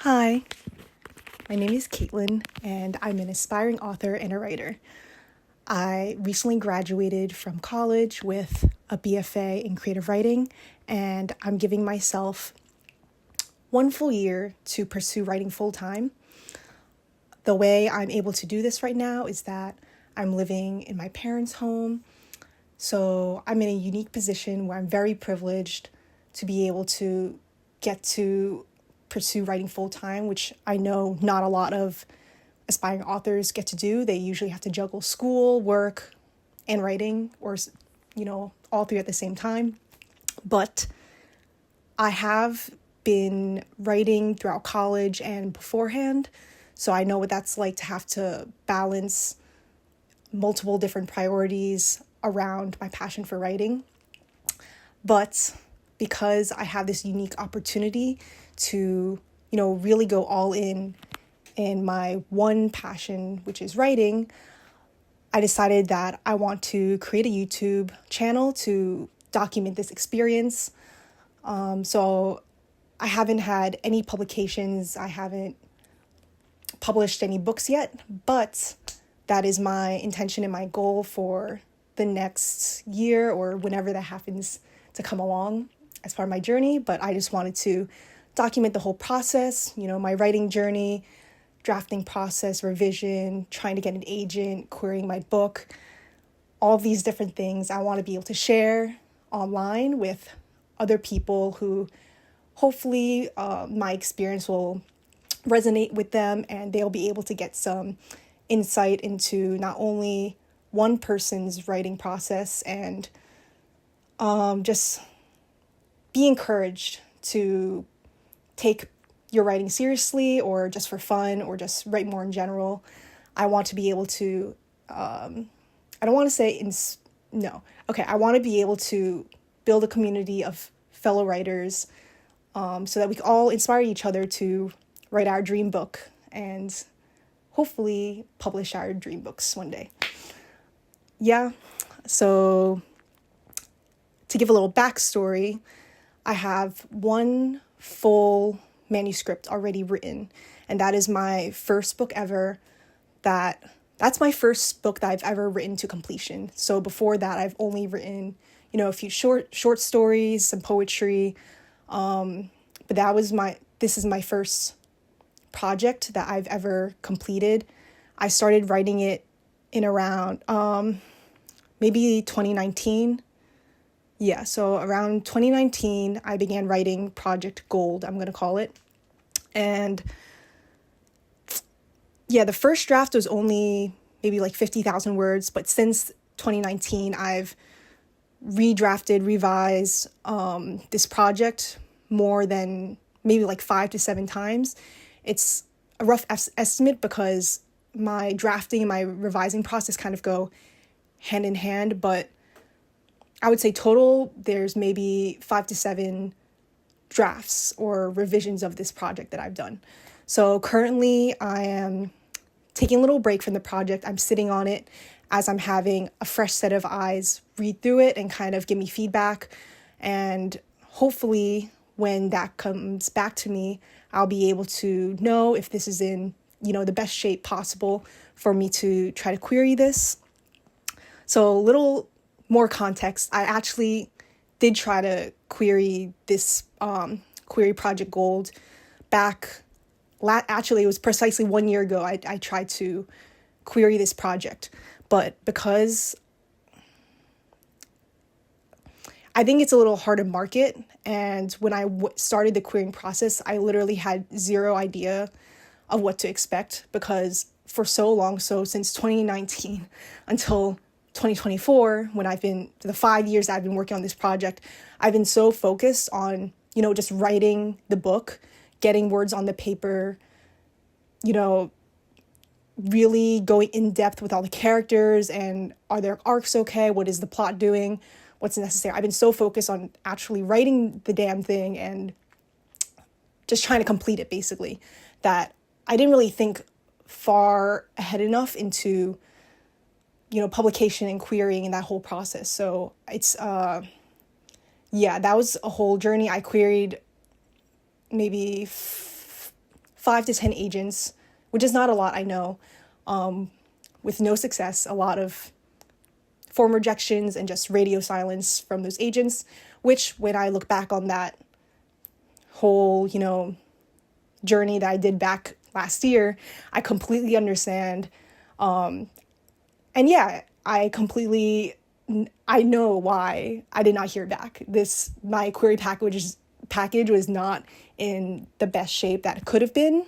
Hi, my name is Caitlin, and I'm an aspiring author and a writer. I recently graduated from college with a BFA in creative writing, and I'm giving myself 1 full year to pursue writing full time. The way I'm able to do this right now is that I'm living in my parents' home, so I'm in a unique position where I'm very privileged to be able to get to pursue writing full time, which I know not a lot of aspiring authors get to do. They usually have to juggle school, work, and writing, or, all three at the same time. But I have been writing throughout college and beforehand, so I know what that's like to have to balance multiple different priorities around my passion for writing. But because I have this unique opportunity to, really go all in my one passion, which is writing, I decided that I want to create a YouTube channel to document this experience. So I haven't had any publications. I haven't published any books yet, but that is my intention and my goal for the next year or whenever that happens to come along as part of my journey. But I just wanted to document the whole process, my writing journey, drafting process, revision, trying to get an agent, querying my book, all these different things I want to be able to share online with other people who hopefully my experience will resonate with them and they'll be able to get some insight into not only one person's writing process and just be encouraged to take your writing seriously or just for fun or just write more in general. I want to be able to, I want to be able to build a community of fellow writers so that we can all inspire each other to write our dream book and hopefully publish our dream books one day. Yeah, so to give a little backstory, I have one full manuscript already written, and that is my first book ever. That's my first book that I've ever written to completion. So before that, I've only written, a few short stories, some poetry, but this is my first project that I've ever completed. I started writing it in around maybe 2019. Yeah, so around 2019, I began writing Project Gold, I'm going to call it. And yeah, the first draft was only maybe like 50,000 words, but since 2019, I've redrafted, revised this project more than maybe like 5 to 7 times. It's a rough estimate because my drafting and my revising process kind of go hand in hand, but I would say total, there's maybe 5 to 7 drafts or revisions of this project that I've done. So currently I am taking a little break from the project. I'm sitting on it as I'm having a fresh set of eyes read through it and kind of give me feedback. And hopefully when that comes back to me, I'll be able to know if this is in, the best shape possible for me to try to query this. So a little more context, I actually did try to query this query Project Gold back. Actually, it was precisely 1 year ago I tried to query this project. But because I think it's a little hard to market, and when I started the querying process, I literally had zero idea of what to expect because for so long, so since 2019 until 2024, when the 5 years I've been working on this project, I've been so focused on, just writing the book, getting words on the paper, really going in depth with all the characters and are their arcs okay? What is the plot doing? What's necessary? I've been so focused on actually writing the damn thing and just trying to complete it basically that I didn't really think far ahead enough into publication and querying and that whole process. So it's, that was a whole journey. I queried maybe 5 to 10 agents, which is not a lot, I know, with no success, a lot of form rejections and just radio silence from those agents, which when I look back on that whole, journey that I did back last year, I completely understand. And yeah, I know why I did not hear back. My query package was not in the best shape that it could have been.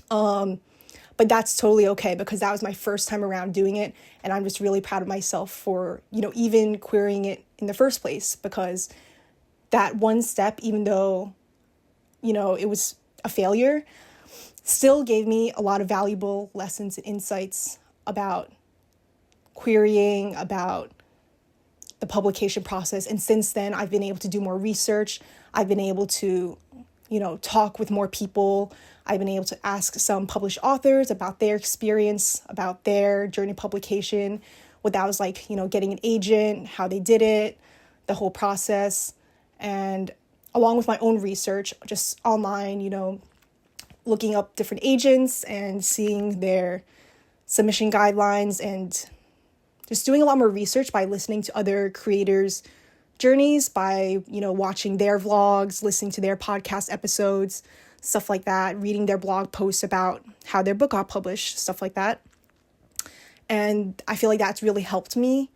But that's totally okay, because that was my first time around doing it. And I'm just really proud of myself for, even querying it in the first place, because that one step, even though, it was a failure, still gave me a lot of valuable lessons and insights about querying, about the publication process. And since then, I've been able to do more research. I've been able to, talk with more people. I've been able to ask some published authors about their experience, about their journey publication, what that was like, getting an agent, how they did it, the whole process. And along with my own research, just online, looking up different agents and seeing their submission guidelines, and just doing a lot more research by listening to other creators' journeys, by, watching their vlogs, listening to their podcast episodes, stuff like that, reading their blog posts about how their book got published, stuff like that. And I feel like that's really helped me.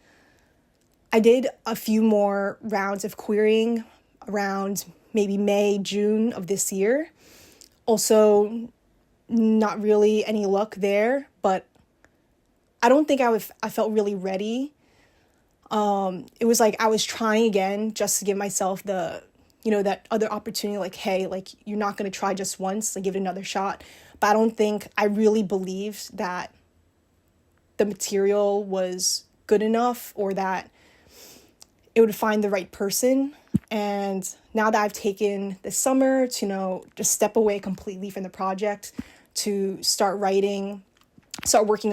I did a few more rounds of querying around maybe May, June of this year. Also, not really any luck there, but I don't think I felt really ready. It was like I was trying again just to give myself the, that other opportunity, like, hey, like, you're not going to try just once, like, give it another shot. But I don't think I really believed that the material was good enough, or that it would find the right person. And now that I've taken the summer to, just step away completely from the project, to start working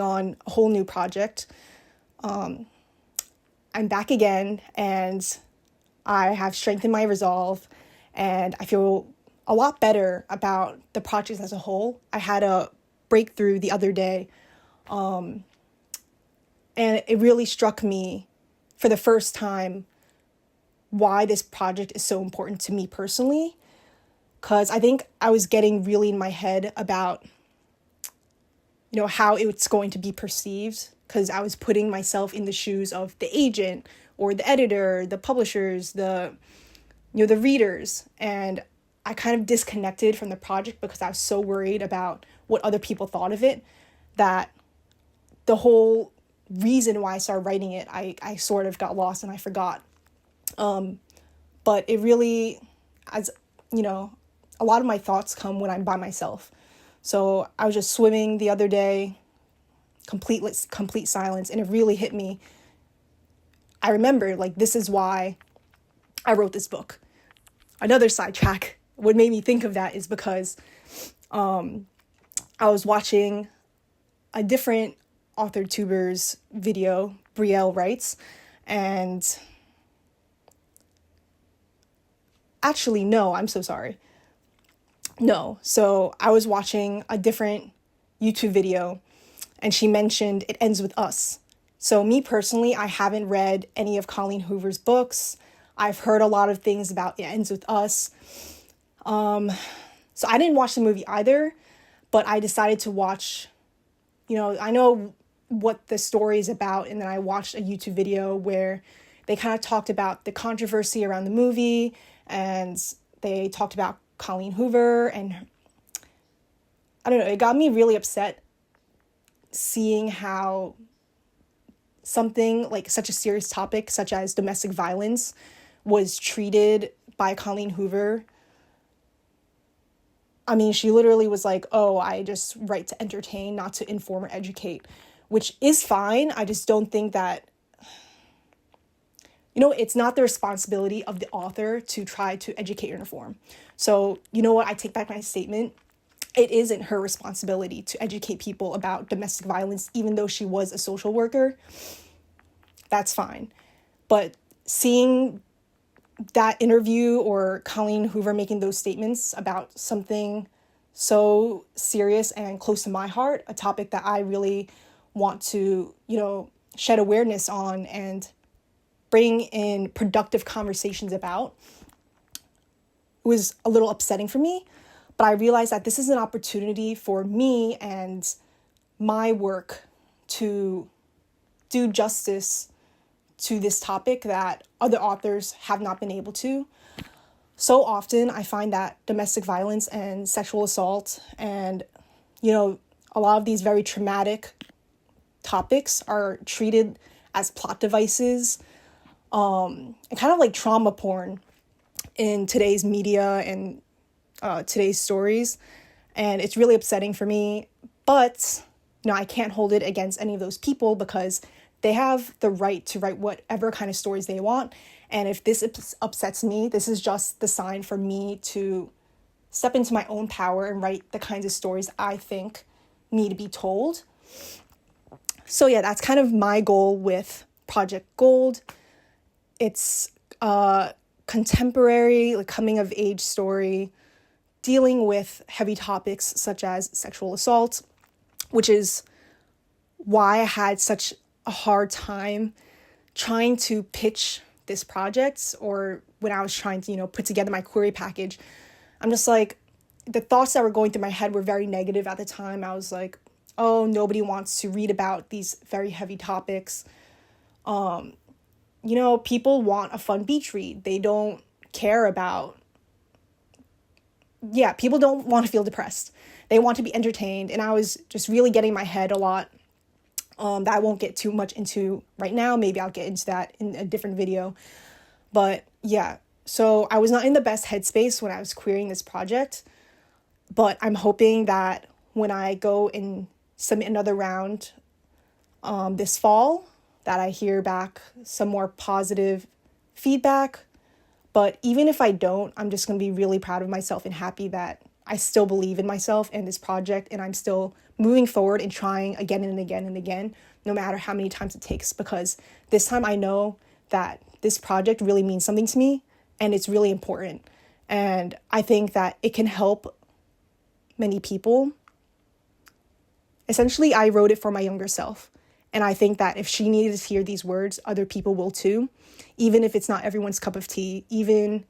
on a whole new project, I'm back again, and I have strengthened my resolve, and I feel a lot better about the project as a whole. I had a breakthrough the other day, and it really struck me for the first time why this project is so important to me personally, because I think I was getting really in my head about, how it's going to be perceived, because I was putting myself in the shoes of the agent or the editor, the publishers, the readers. And I kind of disconnected from the project because I was so worried about what other people thought of it, that the whole reason why I started writing it, I sort of got lost and I forgot. But it really, as a lot of my thoughts come when I'm by myself. So I was just swimming the other day, complete silence, and it really hit me. I remember, like, this is why I wrote this book. Another sidetrack, what made me think of that is because I was watching a different authortuber's video, Brielle Writes, and actually, no, I'm so sorry. No, so I was watching a different YouTube video, and she mentioned It Ends With Us. So me personally, I haven't read any of Colleen Hoover's books. I've heard a lot of things about It Ends With Us. So I didn't watch the movie either, but I decided to watch, I know what the story is about, and then I watched a YouTube video where they kind of talked about the controversy around the movie, and they talked about Colleen Hoover, and I don't know, it got me really upset seeing how something like such a serious topic, such as domestic violence, was treated by Colleen Hoover. I mean, she literally was like, oh, I just write to entertain, not to inform or educate, which is fine. I just don't think that, it's not the responsibility of the author to try to educate or inform. So, you know what? I take back my statement. It isn't her responsibility to educate people about domestic violence, even though she was a social worker. That's fine. But seeing that interview or Colleen Hoover making those statements about something so serious and close to my heart, a topic that I really want to, shed awareness on and bring in productive conversations about. It was a little upsetting for me, but I realized that this is an opportunity for me and my work to do justice to this topic that other authors have not been able to. So often I find that domestic violence and sexual assault and, a lot of these very traumatic topics are treated as plot devices, and kind of like trauma porn in today's media and today's stories. And it's really upsetting for me, but I can't hold it against any of those people because they have the right to write whatever kind of stories they want. And if this upsets me, this is just the sign for me to step into my own power and write the kinds of stories I think need to be told. So yeah, that's kind of my goal with Project Gold. It's a contemporary, like coming of age story dealing with heavy topics such as sexual assault, which is why I had such a hard time trying to pitch this project, or when I was trying to, put together my query package. I'm just like, the thoughts that were going through my head were very negative at the time. I was like, oh, nobody wants to read about these very heavy topics. People want a fun beach read. They don't care about, people don't want to feel depressed. They want to be entertained. And I was just really getting my head a lot. That I won't get too much into right now. Maybe I'll get into that in a different video. But yeah, so I was not in the best headspace when I was querying this project. But I'm hoping that when I go and submit another round this fall, that I hear back some more positive feedback. But even if I don't, I'm just going to be really proud of myself and happy that I still believe in myself and this project, and I'm still moving forward and trying again and again and again, no matter how many times it takes, because this time I know that this project really means something to me and it's really important. And I think that it can help many people. Essentially, I wrote it for my younger self. And I think that if she needed to hear these words, other people will too, even if it's not everyone's cup of tea, even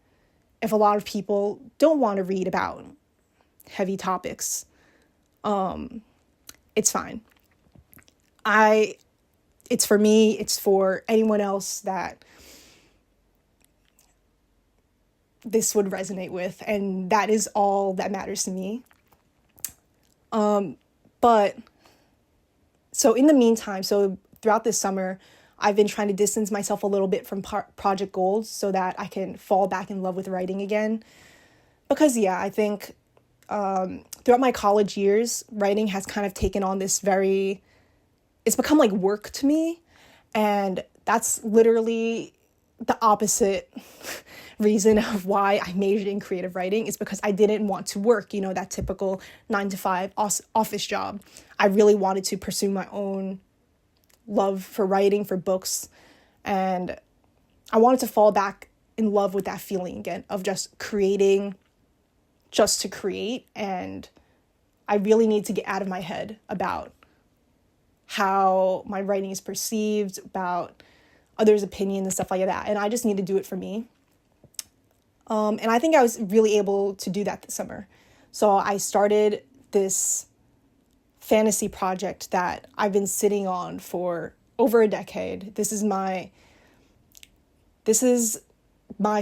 if a lot of people don't want to read about heavy topics. It's fine. It's for me, it's for anyone else that this would resonate with, and that is all that matters to me. But so in the meantime, so throughout this summer, I've been trying to distance myself a little bit from Project Gold so that I can fall back in love with writing again. Because I think throughout my college years, writing has kind of taken on this it's become like work to me. And that's literally the opposite reason of why I majored in creative writing, is because I didn't want to work, that typical 9-to-5 office job. I really wanted to pursue my own love for writing, for books. And I wanted to fall back in love with that feeling again of just creating just to create. And I really need to get out of my head about how my writing is perceived, about others' opinions and stuff like that. And I just need to do it for me. And I think I was really able to do that this summer. So I started this fantasy project that I've been sitting on for over a decade. This is my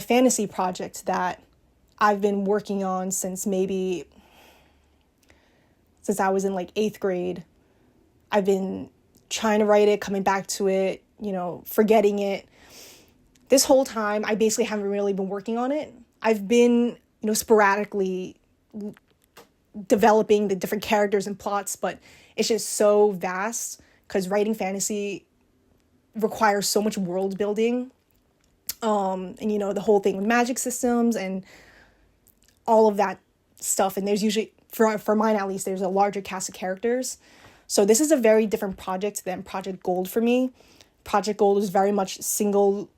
fantasy project that I've been working on since I was in like 8th grade. I've been trying to write it, coming back to it, forgetting it. This whole time, I basically haven't really been working on it. I've been, sporadically developing the different characters and plots, but it's just so vast because writing fantasy requires so much world building. And, the whole thing with magic systems and all of that stuff. And there's usually, for mine at least, there's a larger cast of characters. So this is a very different project than Project Gold for me. Project Gold is very much single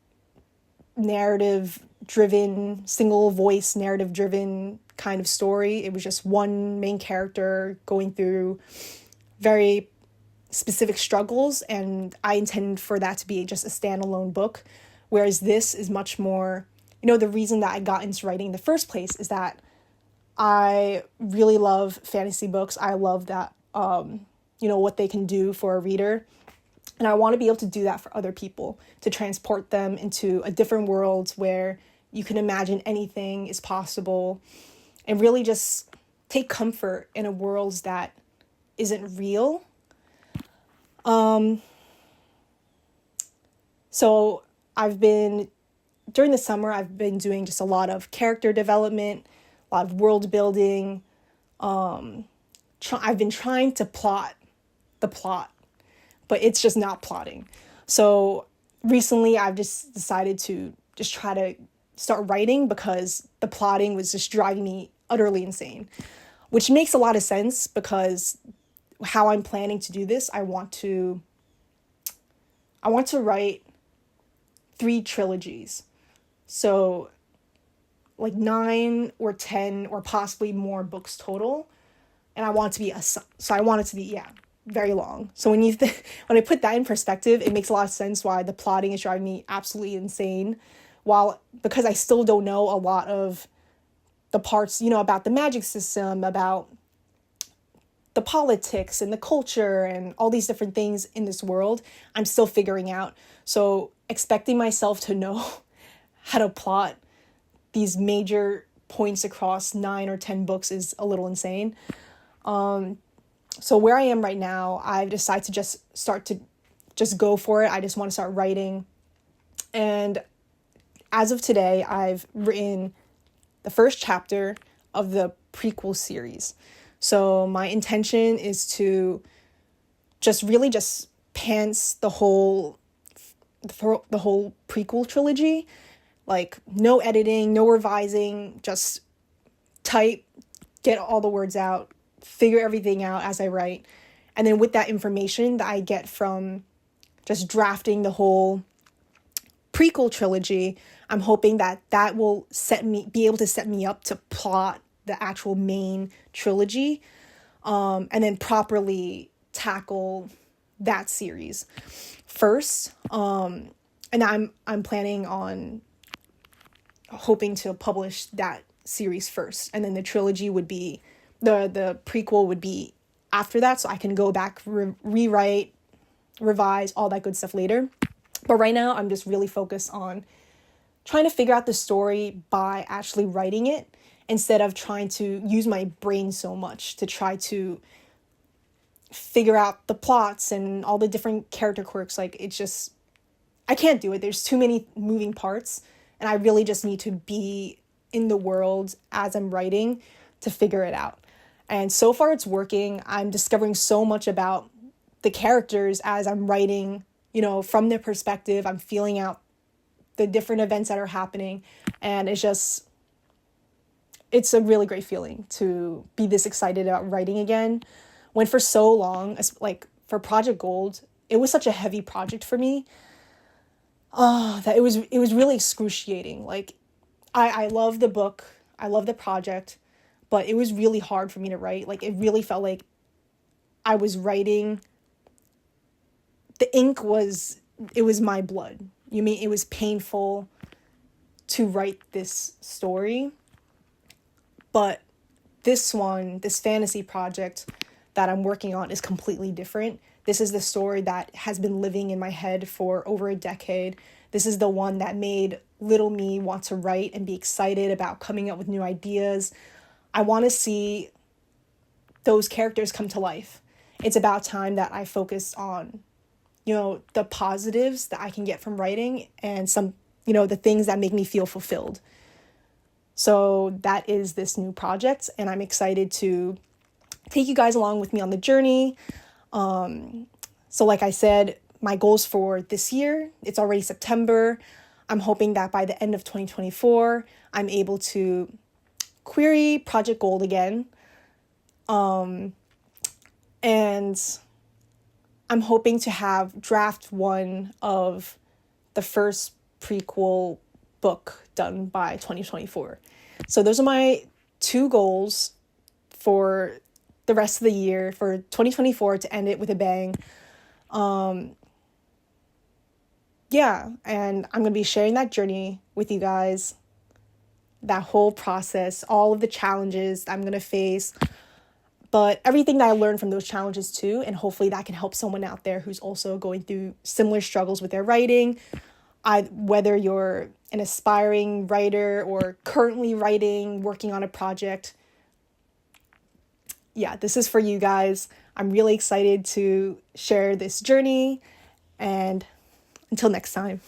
narrative driven, single voice, narrative driven kind of story. It was just one main character going through very specific struggles, and I intend for that to be just a standalone book. Whereas this is much more, the reason that I got into writing in the first place is that I really love fantasy books. I love that, what they can do for a reader. And I want to be able to do that for other people, to transport them into a different world where you can imagine anything is possible, and really just take comfort in a world that isn't real. So during the summer, I've been doing just a lot of character development, a lot of world building. I've been trying to plot the plot, but it's just not plotting. So recently I've just decided to just try to start writing, because the plotting was just driving me utterly insane, which makes a lot of sense, because how I'm planning to do this, I want to write 3 trilogies. So like 9 or 10 or possibly more books total. And I want it to be very long. So when I put that in perspective, it makes a lot of sense why the plotting is driving me absolutely insane. Because I still don't know a lot of the parts, about the magic system, about the politics and the culture and all these different things in this world, I'm still figuring out. So expecting myself to know how to plot these major points across 9 or 10 books is a little insane. So where I am right now, I've decided to just go for it. I just want to start writing. And as of today, I've written the first chapter of the prequel series. So my intention is to just pants the whole prequel trilogy. Like, no editing, no revising, just type, get all the words out, figure everything out as I write. And then with that information that I get from just drafting the whole prequel trilogy, I'm hoping that will be able to set me up to plot the actual main trilogy, and then properly tackle that series first. And I'm planning on hoping to publish that series first, and then the trilogy would be the prequel would be after that, so I can go back, rewrite, revise, all that good stuff later. But right now I'm just really focused on trying to figure out the story by actually writing it, instead of trying to use my brain so much to try to figure out the plots and all the different character quirks. Like, it's just, I can't do it. There's too many moving parts, and I really just need to be in the world as I'm writing to figure it out. And so far it's working. I'm discovering so much about the characters as I'm writing, from their perspective. I'm feeling out the different events that are happening, and it's a really great feeling to be this excited about writing again, when for so long, like for Project Gold, it was such a heavy project for me, that it was really excruciating. Like, I love the book, I love the project, but it was really hard for me to write. Like, it really felt like I was writing, the ink was my blood. It was painful to write this story. But this fantasy project that I'm working on is completely different. This is the story that has been living in my head for over a decade. This is the one that made little me want to write and be excited about coming up with new ideas. I want to see those characters come to life. It's about time that I focused on, the positives that I can get from writing, and some, the things that make me feel fulfilled. So that is this new project, and I'm excited to take you guys along with me on the journey. So like I said, my goals for this year, it's already September. I'm hoping that by the end of 2024, I'm able to query Project Gold again. And I'm hoping to have draft 1 of the first prequel book done by 2024. So those are my 2 goals for the rest of the year, for 2024, to end it with a bang. Yeah, and I'm going to be sharing that journey with you guys, that whole process, all of the challenges I'm going to face, but everything that I learned from those challenges too, and hopefully that can help someone out there who's also going through similar struggles with their writing. Whether you're an aspiring writer or currently writing, working on a project, yeah, this is for you guys. I'm really excited to share this journey, and until next time.